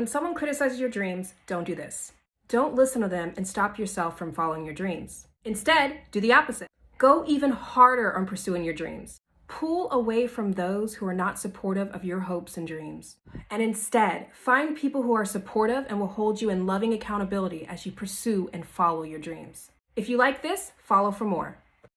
When someone criticizes your dreams, don't do this. Don't listen to them and stop yourself from following your dreams. Instead, do the opposite. Go even harder on pursuing your dreams. Pull away from those who are not supportive of your hopes and dreams. And instead, find people who are supportive and will hold you in loving accountability as you pursue and follow your dreams. If you like this, follow for more.